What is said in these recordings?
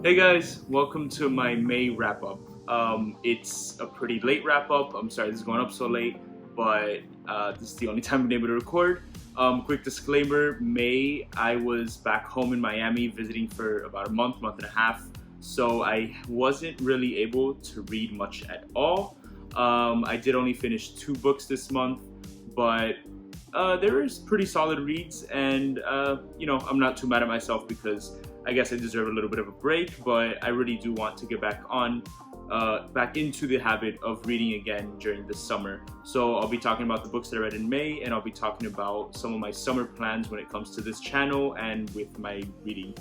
Hey guys, welcome to my May wrap up. It's a pretty late wrap up. I'm sorry this is going up so late, but this is the only time I've been able to record. Quick disclaimer, May, I was back home in Miami visiting for about a month and a half, so I wasn't really able to read much at all. I did only finish 2 books this month, but there is pretty solid reads, and I'm not too mad at myself because I guess I deserve a little bit of a break, but I really do want to get back into the habit of reading again during the summer. So I'll be talking about the books that I read in May, and I'll be talking about some of my summer plans when it comes to this channel and with my reading.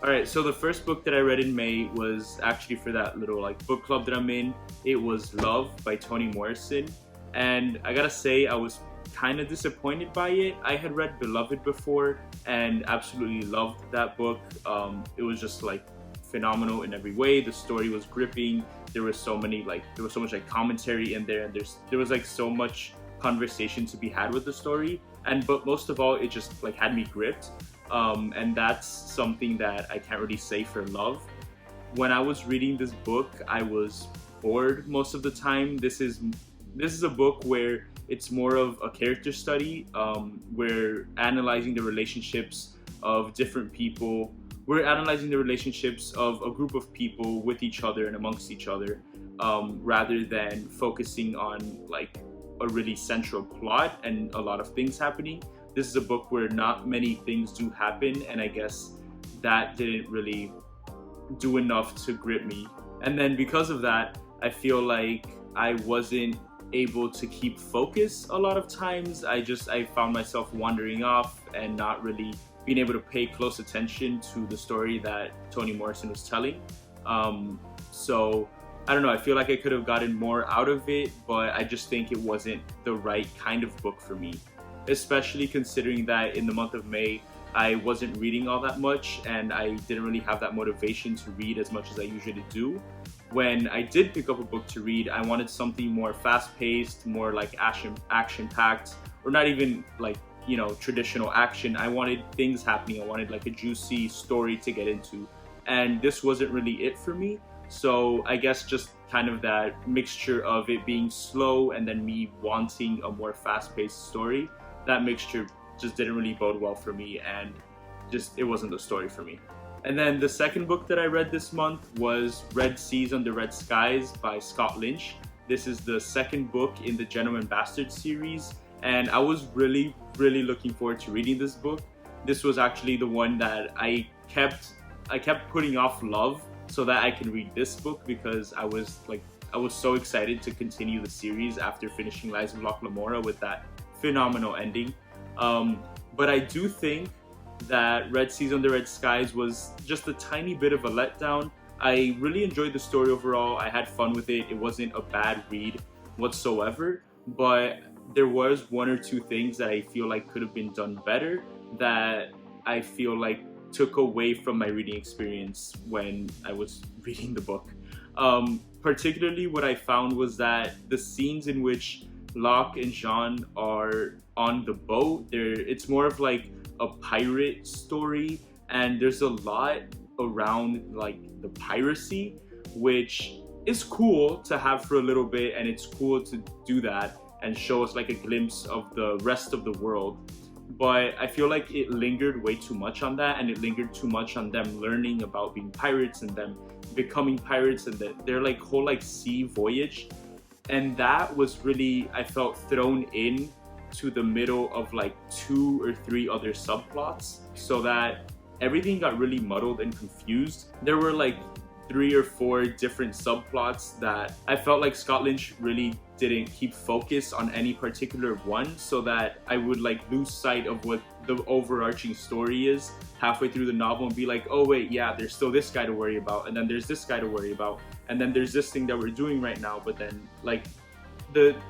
Alright, so the first book that I read in May was actually for that little book club that I'm in. It was Love by Toni Morrison, and I gotta say I was kind of disappointed by it. I had read Beloved before and absolutely loved that book. It was just phenomenal in every way. The story was gripping. There was so much commentary in there, and there was so much conversation to be had with the story. But most of all, it just had me gripped. And that's something that I can't really say for Love. When I was reading this book, I was bored most of the time. This is a book where it's more of a character study. We're analyzing the relationships of different people. We're analyzing the relationships of a group of people with each other and amongst each other, rather than focusing on a really central plot and a lot of things happening. This is a book where not many things do happen, and I guess that didn't really do enough to grip me. And then because of that, I feel like I wasn't able to keep focus a lot of times. I found myself wandering off and not really being able to pay close attention to the story that Toni Morrison was telling. So I don't know, I feel like I could have gotten more out of it, but I just think it wasn't the right kind of book for me, especially considering that in the month of May I wasn't reading all that much, and I didn't really have that motivation to read as much as I usually do. When I did pick up a book to read, I wanted something more fast-paced, more action-packed, or not even traditional action. I wanted things happening. I wanted a juicy story to get into, and this wasn't really it for me. So I guess just kind of that mixture of it being slow and then me wanting a more fast-paced story, that mixture just didn't really bode well for me, and it wasn't the story for me. And then the second book that I read this month was Red Seas Under Red Skies by Scott Lynch. This is the second book in the Gentleman Bastard series, and I was really looking forward to reading this book. This was actually the one that I kept putting off Love so that I can read this book, because I was so excited to continue the series after finishing Lies of Locke Lamora with that phenomenal ending. But I do think that Red Seas Under Red Skies was just a tiny bit of a letdown. I really enjoyed the story overall. I had fun with it. It wasn't a bad read whatsoever, but there was one or two things that I feel like could have been done better, that I feel like took away from my reading experience when I was reading the book. Particularly what I found was that the scenes in which Locke and Jean are on the boat, it's more of a pirate story, and there's a lot around the piracy, which is cool to have for a little bit, and it's cool to do that and show us a glimpse of the rest of the world. But I feel like it lingered way too much on that, and it lingered too much on them learning about being pirates and them becoming pirates, and their whole sea voyage. And that was really, I felt, thrown in to the middle of 2 or 3 other subplots, so that everything got really muddled and confused. There were 3 or 4 different subplots that I felt like Scott Lynch really didn't keep focus on any particular one, so that I would lose sight of what the overarching story is halfway through the novel and be oh wait, yeah, there's still this guy to worry about, and then there's this guy to worry about, and then there's this thing that we're doing right now. But then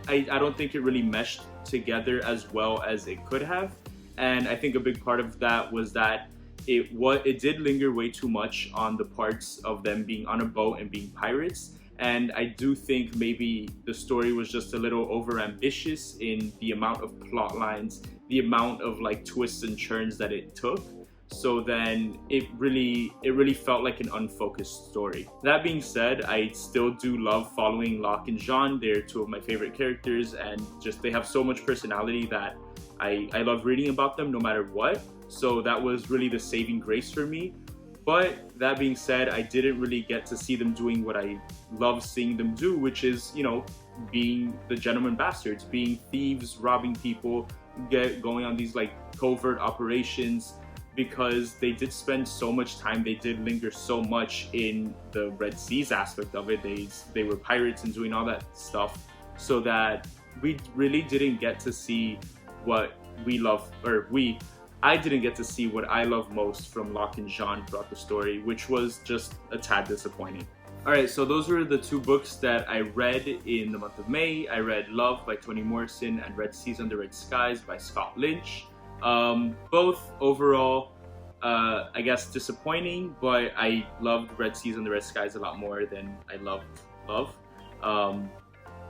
I don't think it really meshed together as well as it could have. And I think a big part of that was that it did linger way too much on the parts of them being on a boat and being pirates. And I do think maybe the story was just a little over ambitious in the amount of plot lines, the amount of twists and turns that it took. so then it really felt like an unfocused story. That being said, I still do love following Locke and Jean. They're two of my favorite characters, and just they have so much personality that I love reading about them no matter what. So that was really the saving grace for me. But that being said, I didn't really get to see them doing what I love seeing them do, which is, you know, being the gentleman bastards, being thieves, robbing people, going on these like covert operations, because they did spend so much time, they did linger so much in the Red Seas aspect of it. They were pirates and doing all that stuff, so that we really didn't get to see what we love, I didn't get to see what I love most from Locke and Jean throughout the story, which was just a tad disappointing. Alright, so those were the two books that I read in the month of May. I read Love by Toni Morrison and Red Seas Under Red Skies by Scott Lynch. Both overall, I guess disappointing, but I loved Red Seas Under Red Skies a lot more than I loved Love.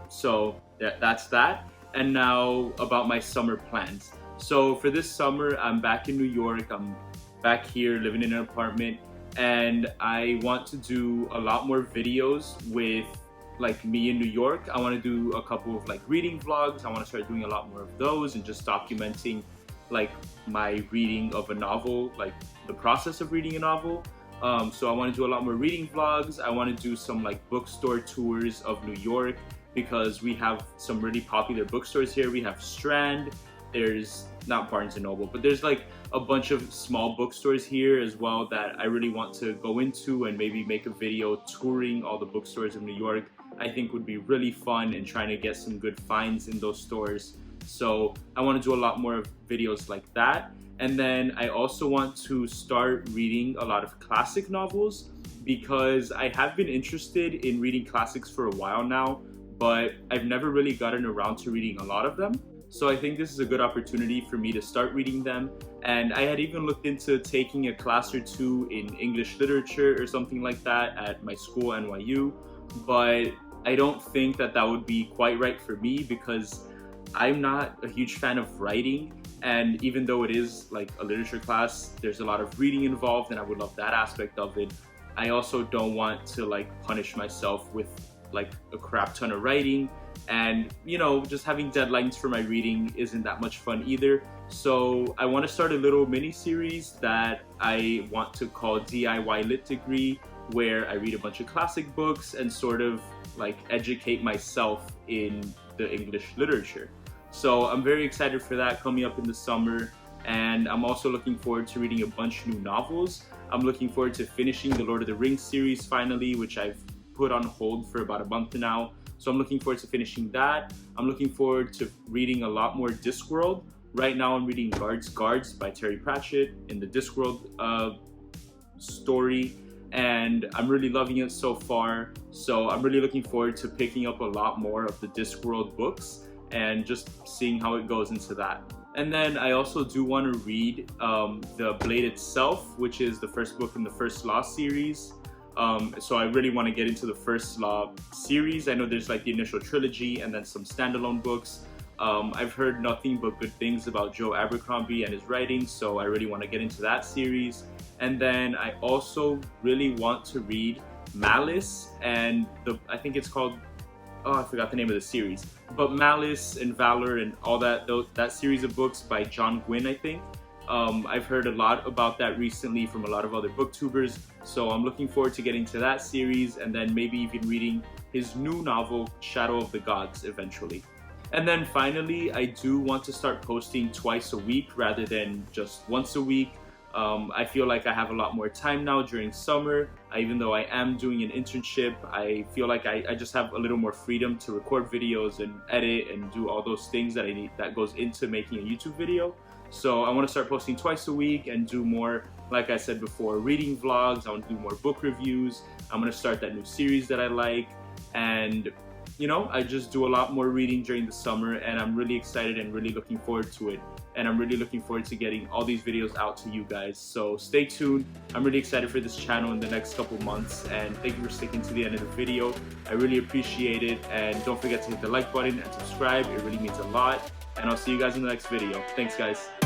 So that's that. And now about my summer plans. So for this summer, I'm back in New York. I'm back here living in an apartment, and I want to do a lot more videos with like me in New York. I want to do a couple of like reading vlogs. I want to start doing a lot more of those and just documenting like my reading of a novel, like the process of reading a novel. So I want to do a lot more reading vlogs. I want to do some like bookstore tours of New York, because we have some really popular bookstores here. We have Strand, there's not Barnes & Noble, but there's like a bunch of small bookstores here as well that I really want to go into and maybe make a video touring all the bookstores of New York. I think would be really fun, and trying to get some good finds in those stores. So I want to do a lot more of videos like that. And then I also want to start reading a lot of classic novels, because I have been interested in reading classics for a while now, but I've never really gotten around to reading a lot of them. So I think this is a good opportunity for me to start reading them. And I had even looked into taking a class or two in English literature or something like that at my school, NYU, but I don't think that that would be quite right for me, because I'm not a huge fan of writing. And even though it is like a literature class, there's a lot of reading involved, and I would love that aspect of it. I also don't want to like punish myself with like a crap ton of writing, and you know, just having deadlines for my reading isn't that much fun either. So I want to start a little mini series that I want to call DIY Lit Degree, where I read a bunch of classic books and sort of like educate myself in the English literature. So I'm very excited for that coming up in the summer, and I'm also looking forward to reading a bunch of new novels. I'm looking forward to finishing the Lord of the Rings series finally, which I've put on hold for about a month now. So I'm looking forward to finishing that. I'm looking forward to reading a lot more Discworld. Right now I'm reading Guards by Terry Pratchett in the Discworld story, and I'm really loving it so far. So I'm really looking forward to picking up a lot more of the Discworld books and just seeing how it goes into that. And then I also do want to read The Blade Itself, which is the first book in the First Law series. So I really want to get into the First Law series. I know there's like the initial trilogy and then some standalone books. I've heard nothing but good things about Joe Abercrombie and his writing, so I really want to get into that series. And then I also really want to read Malice, and I think it's called, oh, I forgot the name of the series, but Malice and Valor and all that series of books by John Gwynne, I think. I've heard a lot about that recently from a lot of other booktubers, so I'm looking forward to getting to that series, and then maybe even reading his new novel, Shadow of the Gods, eventually. And then finally, I do want to start posting twice a week rather than just once a week. I feel like I have a lot more time now during summer. Even though I am doing an internship, I feel like I just have a little more freedom to record videos and edit and do all those things that I need, that goes into making a YouTube video. So I want to start posting twice a week and do more, like I said before, reading vlogs. I want to do more book reviews. I'm going to start that new series that I like. And you know, I just do a lot more reading during the summer, and I'm really excited and really looking forward to it. And I'm really looking forward to getting all these videos out to you guys. So stay tuned. I'm really excited for this channel in the next couple months, and thank you for sticking to the end of the video. I really appreciate it, and don't forget to hit the like button and subscribe. It really means a lot. And I'll see you guys in the next video. Thanks, guys.